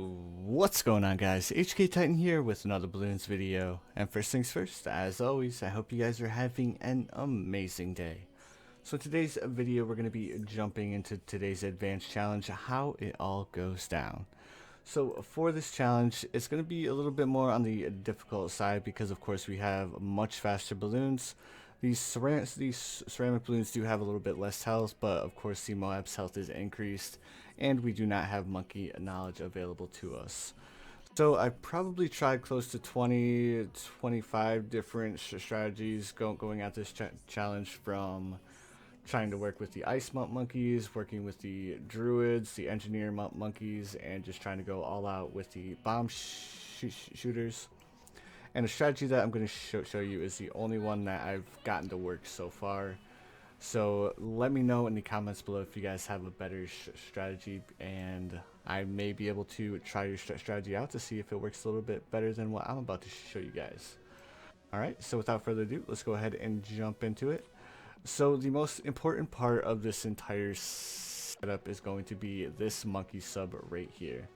What's going on, guys? HK Titan here with another balloons video. And first things first, as always, I hope you guys are having an amazing day. So today's video, we're going to be jumping into today's advanced challenge, how it all goes down. So for this challenge, it's going to be a little bit more on the difficult side because of course we have much faster balloons. These ceramic balloons do have a little bit less health, but of course the Moab's health is increased, and we do not have monkey knowledge available to us. So I probably tried close to 25 different strategies going at this challenge, from trying to work with the ice monkeys, working with the druids, the engineer monkeys, and just trying to go all out with the bomb shooters. And the strategy that I'm going to show you is the only one that I've gotten to work so far. So let me know in the comments below if you guys have a better strategy, and I may be able to try your strategy out to see if it works a little bit better than what I'm about to show you guys. Alright, so without further ado, let's go ahead and jump into it. So the most important part of this entire setup is going to be this monkey sub right here.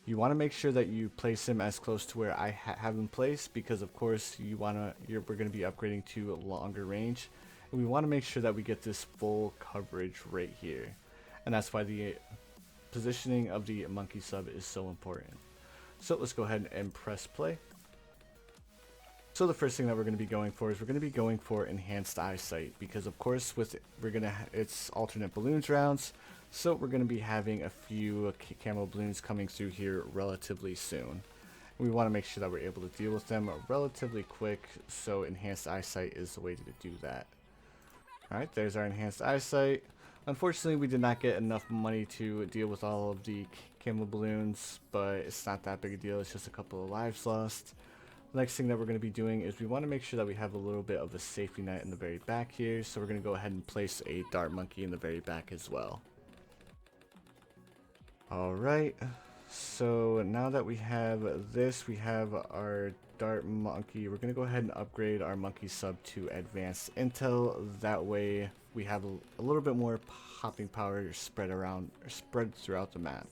You want to make sure that you place him as close to where I have him placed, because of course we're going to be upgrading to a longer range, and we want to make sure that we get this full coverage right here, and that's why the positioning of the monkey sub is so important. So let's go ahead and press play. So the first thing that we're going to be going for is we're going to be going for enhanced eyesight, because of course it's alternate balloons rounds, so we're going to be having a few camo balloons coming through here relatively soon. We want to make sure that we're able to deal with them relatively quick, so enhanced eyesight is the way to do that. Alright, there's our enhanced eyesight. Unfortunately, we did not get enough money to deal with all of the camo balloons, but it's not that big a deal, it's just a couple of lives lost. The next thing that we're going to be doing is we want to make sure that we have a little bit of a safety net in the very back here, so we're going to go ahead and place a dart monkey in the very back as well. Alright, so now that we have this, we have our dart monkey. We're going to go ahead and upgrade our monkey sub to advanced intel. That way we have a little bit more popping power spread throughout the map.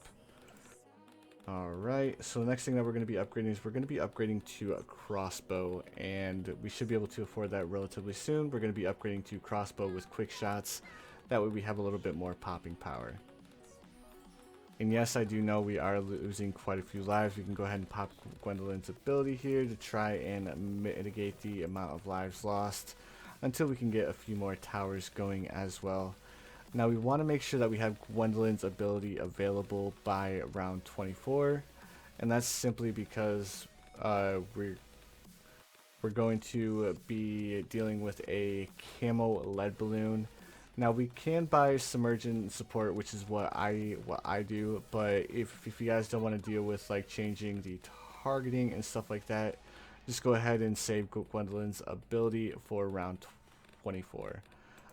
Alright, so the next thing that we're going to be upgrading is we're going to be upgrading to a crossbow, and we should be able to afford that relatively soon. We're going to be upgrading to crossbow with quick shots. That way we have a little bit more popping power. And yes, I do know we are losing quite a few lives. We can go ahead and pop Gwendolyn's ability here to try and mitigate the amount of lives lost until we can get a few more towers going as well. Now we want to make sure that we have Gwendolyn's ability available by round 24, and that's simply because we're going to be dealing with a camo lead balloon. Now we can buy submergent support, which is what I do, but if you guys don't want to deal with like changing the targeting and stuff like that, just go ahead and save Gwendolyn's ability for round 24.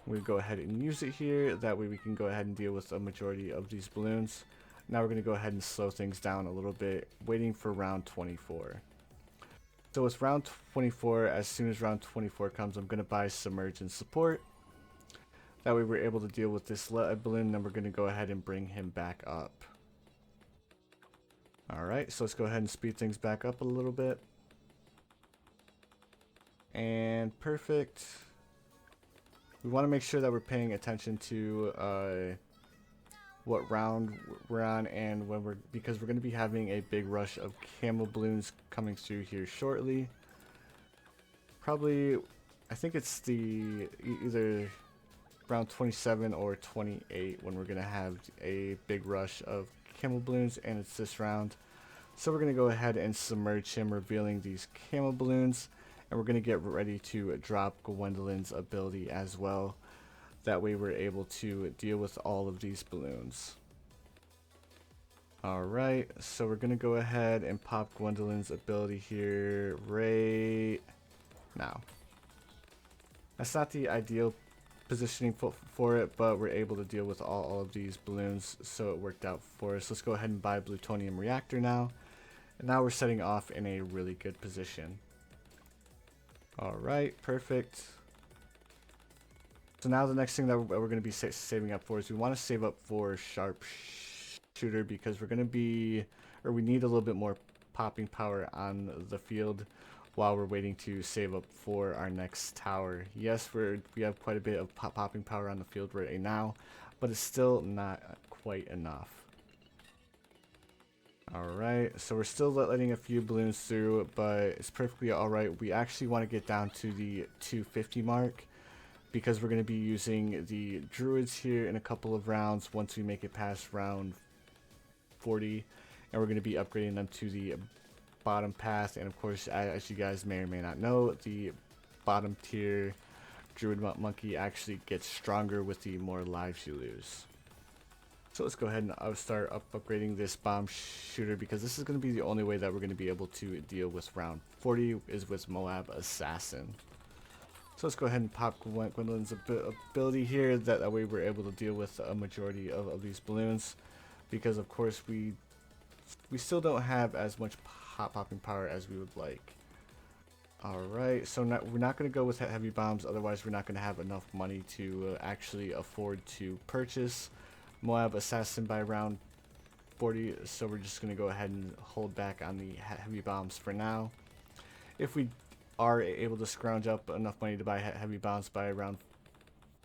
We go ahead and use it here, that way we can go ahead and deal with a majority of these balloons. Now we're going to go ahead and slow things down a little bit, waiting for round 24. So with round 24, as soon as round 24 comes, I'm going to buy submergent support. That way we're able to deal with this lead balloon, then we're going to go ahead and bring him back up. Alright, so let's go ahead and speed things back up a little bit. And perfect. We want to make sure that we're paying attention to what round we're on, and because we're going to be having a big rush of camo balloons coming through here shortly. Probably, I think it's the either round 27 or 28 when we're going to have a big rush of camo balloons, and it's this round. So we're going to go ahead and submerge him, revealing these camo balloons, and we're going to get ready to drop Gwendolyn's ability as well. That way we're able to deal with all of these balloons. Alright, so we're going to go ahead and pop Gwendolyn's ability here right now. That's not the ideal positioning for it, but we're able to deal with all of these balloons, so it worked out for us. Let's go ahead and buy plutonium reactor now, and now we're setting off in a really good position. Alright, perfect. So now the next thing that we're going to be saving up for is we want to save up for sharpshooter, because we're going to be or we need a little bit more popping power on the field while we're waiting to save up for our next tower. Yes, we have quite a bit of popping power on the field right now, but it's still not quite enough. Alright, so we're still letting a few balloons through, but it's perfectly alright. We actually want to get down to the 250 mark, because we're going to be using the druids here in a couple of rounds once we make it past round 40, and we're going to be upgrading them to the bottom path. And of course, as you guys may or may not know, the bottom tier druid monkey actually gets stronger with the more lives you lose. So let's go ahead and start upgrading this bomb shooter, because this is going to be the only way that we're going to be able to deal with round 40 is with Moab Assassin. So let's go ahead and pop Gwendolyn's ability here, that way we're able to deal with a majority of these balloons, because of course we still don't have as much popping power as we would like. Alright, so we're not going to go with heavy bombs, otherwise we're not going to have enough money to actually afford to purchase Moab Assassin by round 40, so we're just going to go ahead and hold back on the heavy bombs for now. If we are able to scrounge up enough money to buy heavy bombs by around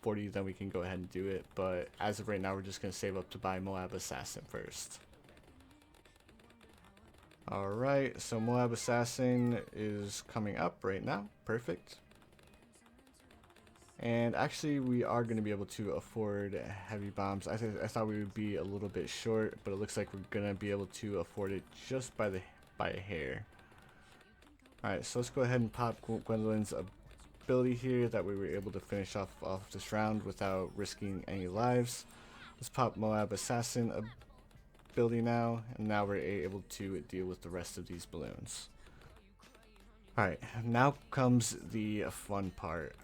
40, then we can go ahead and do it, but as of right now we're just going to save up to buy Moab Assassin first. Alright, so Moab Assassin is coming up right now. Perfect. And actually we are going to be able to afford heavy bombs. I thought we would be a little bit short, but it looks like we're going to be able to afford it just by a hair. Alright, so let's go ahead and pop Gwendolyn's ability here, that way we're able to finish off this round without risking any lives. Let's pop Moab Assassin ability now, and now we're able to deal with the rest of these balloons. Alright, now comes the fun part.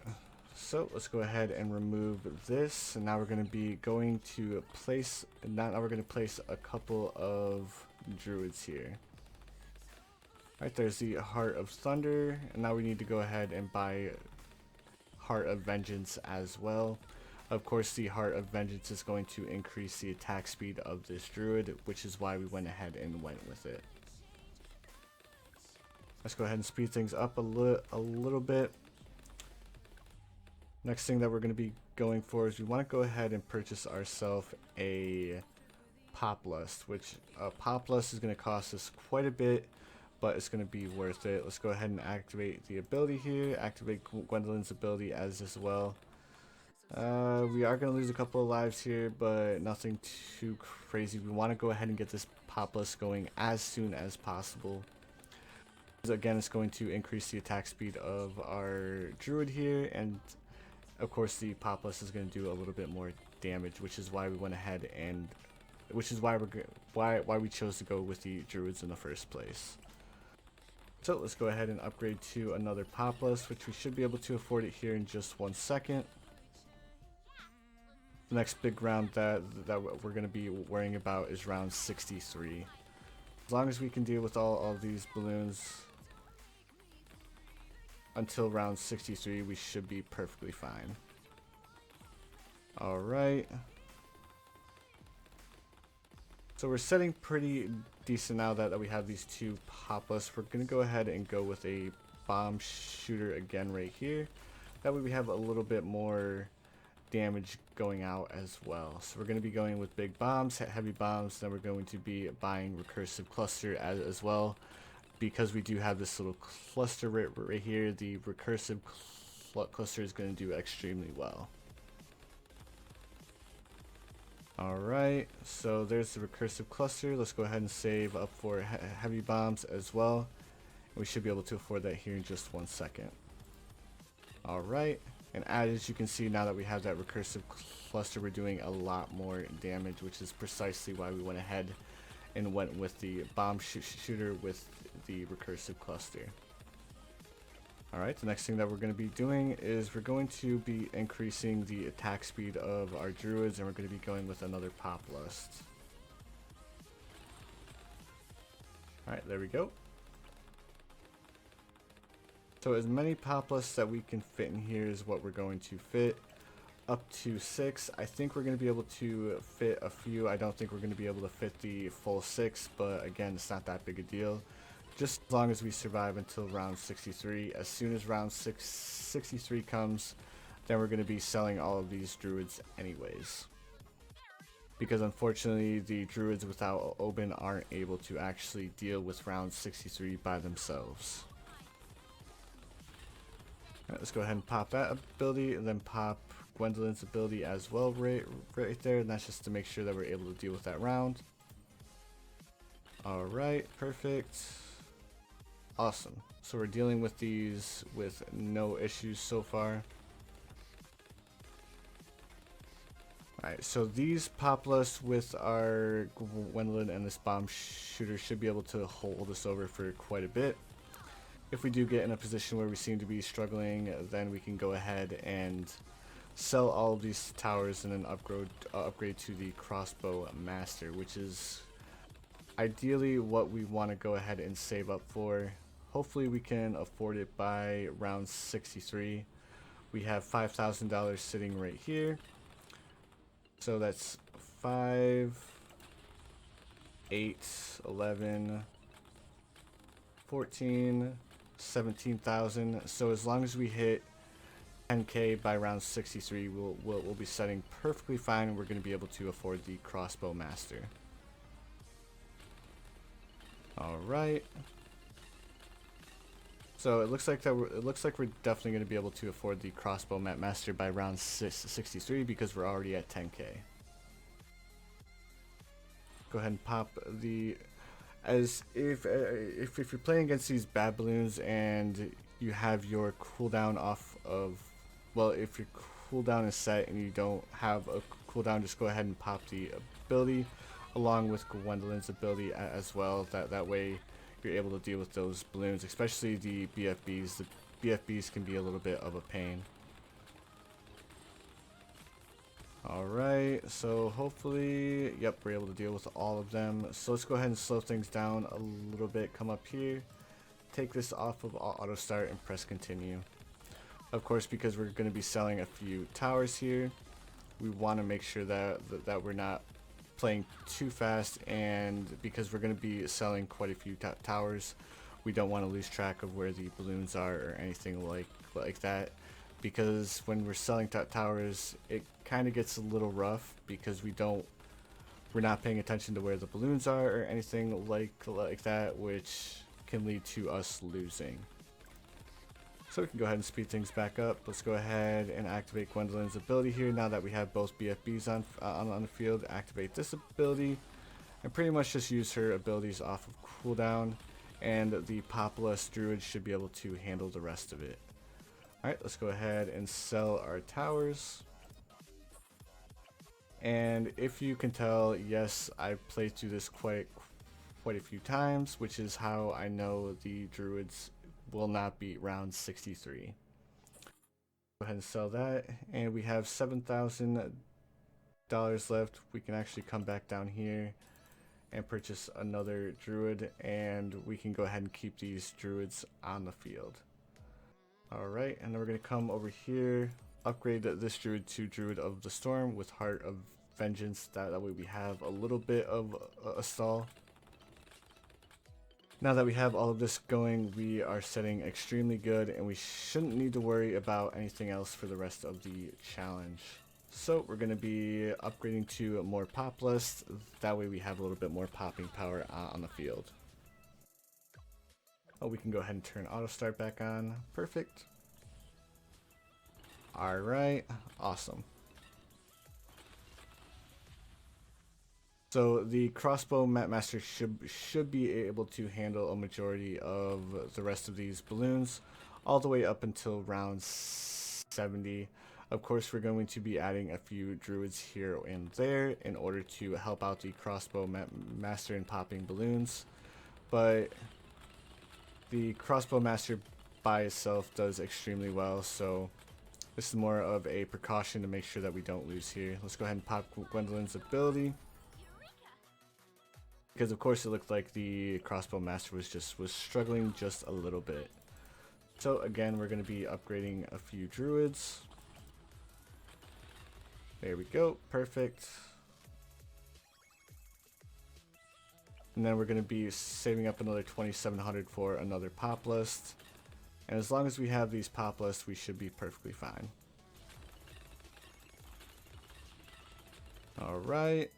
So let's go ahead and remove this, and now we're going to be going to place, now we're going to place a couple of druids here. Alright, there's the Heart of Thunder, and now we need to go ahead and buy Heart of Vengeance as well. Of course, the Heart of Vengeance is going to increase the attack speed of this druid, which is why we went ahead and went with it. Let's go ahead and speed things up a little bit. Next thing that we're going to be going for is we want to go ahead and purchase ourselves a Pop Lust, which Pop Lust is going to cost us quite a bit, but it's going to be worth it. Let's go ahead and activate the ability here, activate Gwendolyn's ability as well. We are going to lose a couple of lives here, but nothing too crazy. We want to go ahead and get this Pop Lust going as soon as possible. Again, it's going to increase the attack speed of our druid here, and of course the Pop Lust is going to do a little bit more damage, which is why we went ahead and which is why we chose to go with the druids in the first place. So let's go ahead and upgrade to another Pop Lust, which we should be able to afford it here in just 1 second. The next big round that we're going to be worrying about is round 63. As long as we can deal with all of these balloons until round 63, we should be perfectly fine. Alright. So we're setting pretty decent now that we have these two Pop Lusts. We're going to go ahead and go with a bomb shooter again right here. That way we have a little bit more damage going out as well. So we're going to be going with big bombs, heavy bombs, then we're going to be buying recursive cluster as well, because we do have this little cluster right here. The recursive cluster is going to do extremely well. Alright, so there's the recursive cluster. Let's go ahead and save up for heavy bombs as well. We should be able to afford that here in just 1 second. Alright, and as you can see, now that we have that recursive cluster, we're doing a lot more damage, which is precisely why we went ahead and went with the bomb shooter with the recursive cluster. Alright, the next thing that we're going to be doing is we're going to be increasing the attack speed of our druids, and we're going to be going with another Pop Lust. Alright, there we go. So as many Pop Lusts that we can fit in here is what we're going to fit. up to 6. I think we're going to be able to fit a few. I don't think we're going to be able to fit the full 6, but again, it's not that big a deal. Just as long as we survive until round 63. As soon as round 63 comes, then we're going to be selling all of these druids anyways. Because unfortunately, the druids without Oban aren't able to actually deal with round 63 by themselves. Alright, let's go ahead and pop that ability, and then pop Gwendolyn's ability as well right there, and that's just to make sure that we're able to deal with that round. Alright, perfect. Awesome. So we're dealing with these with no issues so far. Alright, so these Populus with our Gwendolyn and this bomb shooter should be able to hold us over for quite a bit. If we do get in a position where we seem to be struggling, then we can go ahead and sell all of these towers and then upgrade to the crossbow master, which is ideally what we want to go ahead and save up for. Hopefully we can afford it by round 63. We have $5,000 sitting right here. So that's 5, 8, 11, 14, 17,000. So as long as we hit 10k by round 63, we'll be setting perfectly fine, and we're going to be able to afford the crossbow master. All right. So it looks like we're definitely going to be able to afford the crossbow master by round 63 because we're already at 10k. Go ahead and pop the, as if you're playing against these bad balloons and you have your cooldown off of, well, if your cooldown is set and you don't have a cooldown, just go ahead and pop the ability along with Gwendolyn's ability as well. That way you're able to deal with those balloons, especially the BFBs. The BFBs can be a little bit of a pain. Alright, so hopefully, yep, we're able to deal with all of them. So let's go ahead and slow things down a little bit. Come up here, take this off of auto start, and press continue. Of course, because we're going to be selling a few towers here, we want to make sure that we're not playing too fast, and because we're going to be selling quite a few towers, we don't want to lose track of where the balloons are or anything like that, because when we're selling towers, it kind of gets a little rough because we're not paying attention to where the balloons are or anything like that, which can lead to us losing. So we can go ahead and speed things back up. Let's go ahead and activate Gwendolyn's ability here. Now that we have both BFBs on the field, activate this ability and pretty much just use her abilities off of cooldown, and the Populus Druid should be able to handle the rest of it. Alright, let's go ahead and sell our towers. And if you can tell, yes, I've played through this quite a few times, which is how I know the Druids will not beat round 63. Go ahead and sell that, and we have $7,000 left. We can actually come back down here and purchase another druid, and we can go ahead and keep these druids on the field. Alright, and then we're going to come over here, upgrade this druid to Druid of the Storm with Heart of Vengeance. That way we have a little bit of a stall. Now that we have all of this going, we are setting extremely good, and we shouldn't need to worry about anything else for the rest of the challenge. So we're going to be upgrading to more Populus. That way we have a little bit more popping power on the field. Oh, we can go ahead and turn auto start back on. Perfect. Alright, awesome. So the crossbow master should be able to handle a majority of the rest of these balloons all the way up until round 70. Of course, we're going to be adding a few druids here and there in order to help out the crossbow master in popping balloons, but the crossbow master by itself does extremely well, so this is more of a precaution to make sure that we don't lose here. Let's go ahead and pop Gwendolyn's ability, because of course it looked like the crossbow master was struggling just a little bit. So again, we're going to be upgrading a few druids. There we go, perfect. And then we're going to be saving up another 2,700 for another pop list. And as long as we have these pop lists, we should be perfectly fine. Alright,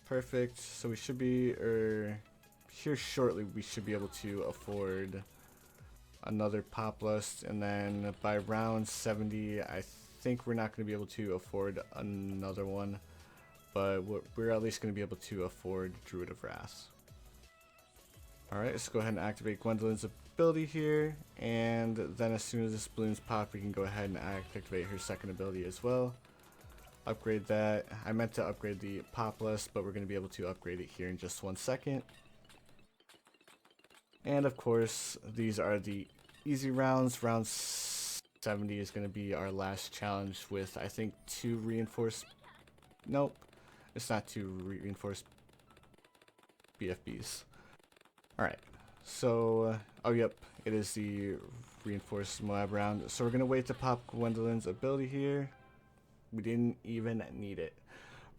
perfect. So we should be, here shortly, we should be able to afford another pop list. And then by round 70, I think we're not going to be able to afford another one. But we're at least going to be able to afford Druid of Wrath. Alright, let's go ahead and activate Gwendolyn's ability here, and then as soon as this balloon's pop, we can go ahead and activate her second ability as well. Upgrade that. I meant to upgrade the pop list, but we're going to be able to upgrade it here in just 1 second. And of course, these are the easy rounds. Round 70 is going to be our last challenge with, I think, 2 reinforced... Nope, it's not 2 reinforced BFBs. Alright, so, oh yep, it is the reinforced Moab round. So we're going to wait to pop Gwendolyn's ability here. We didn't even need it.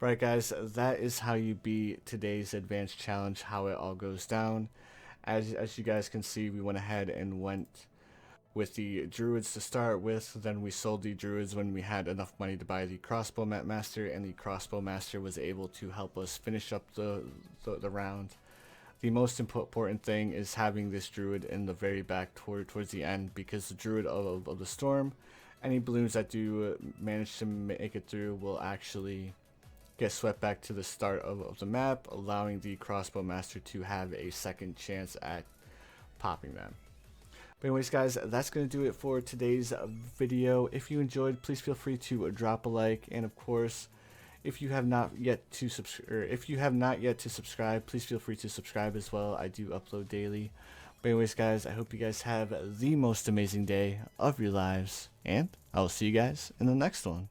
Alright guys, that is how you beat today's advanced challenge, how it all goes down. As you guys can see, we went ahead and went with the druids to start with. Then we sold the druids when we had enough money to buy the crossbow master, and the crossbow master was able to help us finish up the round. The most important thing is having this druid in the very back towards the end, because the druid of the storm, any balloons that do manage to make it through will actually get swept back to the start of the map, allowing the crossbow master to have a second chance at popping them. But anyways guys, that's going to do it for today's video. If you enjoyed, please feel free to drop a like, and of course, if you have not yet to subscribe, please feel free to subscribe as well. I do upload daily. But anyways guys, I hope you guys have the most amazing day of your lives, and I will see you guys in the next one.